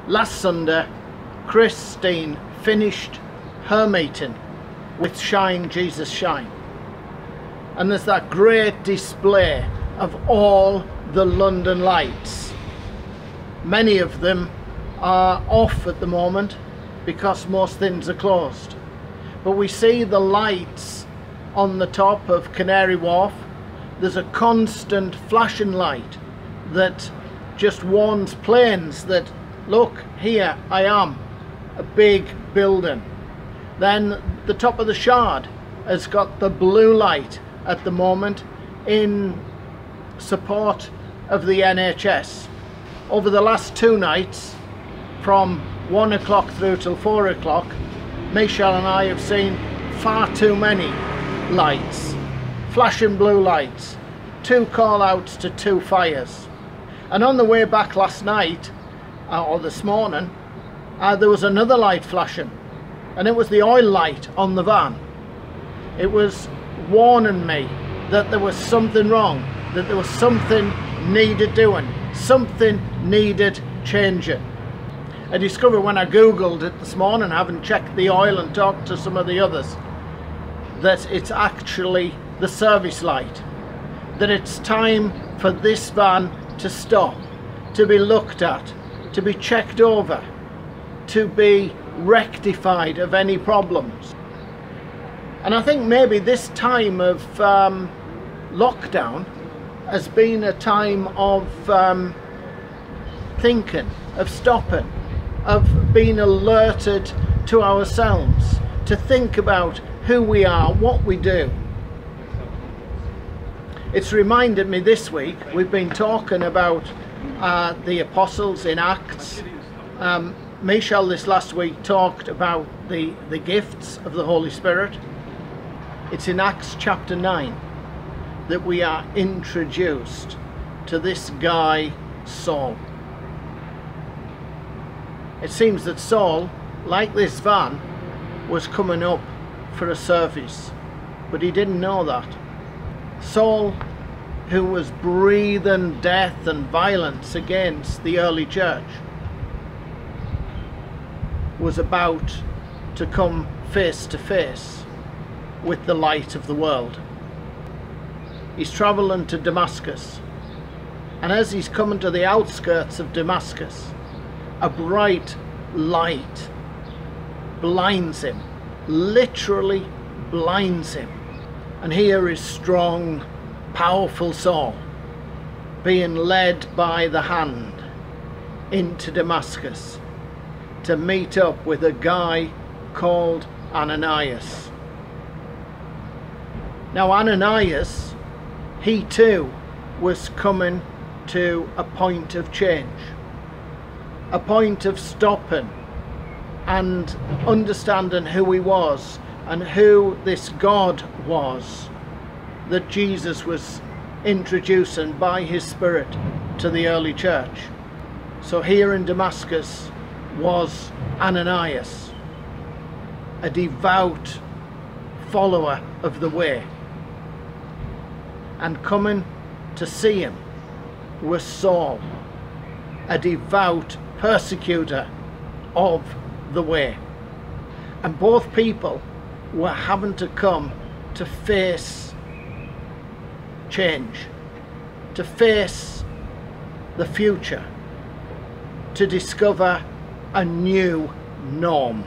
Last Sunday, Christine finished her meeting with Shine Jesus Shine, and there's that great display of all the London lights. Many of them are off at the moment because most things are closed, but we see the lights on the top of Canary Wharf. There's a constant flashing light that just warns planes that, look, here I am, a big building. Then the top of the Shard has got the blue light at the moment in support of the NHS. Over the last 2 nights, from 1 o'clock through till 4 o'clock, Michelle and I have seen far too many lights, flashing blue lights, 2 call-outs to 2 fires. And on the way back last night, or this morning, there was another light flashing, and it was the oil light on the van. It was warning me that there was something wrong, that there was something needed doing, something needed changing. I discovered when I googled it this morning, having checked the oil and talked to some of the others, that it's actually the service light, that it's time for this van to stop, to be looked at, to be checked over, to be rectified of any problems. And I think maybe this time of lockdown has been a time of thinking, of stopping, of being alerted to ourselves, to think about who we are, what we do. It's reminded me this week, we've been talking about the apostles in Acts. Michelle this last week talked about the gifts of the Holy Spirit. It's in Acts chapter 9 that we are introduced to this guy Saul. It seems that Saul, like this van, was coming up for a service, but he didn't know that. Saul, who was breathing death and violence against the early church, was about to come face to face with the light of the world. He's travelling to Damascus, and as he's coming to the outskirts of Damascus, a bright light blinds him, literally blinds him. And here is strong, powerful Saul being led by the hand into Damascus to meet up with a guy called Ananias. Now Ananias, he too was coming to a point of change, a point of stopping and understanding who he was and who this God was that Jesus was introducing by his Spirit to the early church. So here in Damascus was Ananias, a devout follower of the way, and coming to see him was Saul, a devout persecutor of the way. And both people were having to come to face change, to face the future, to discover a new norm.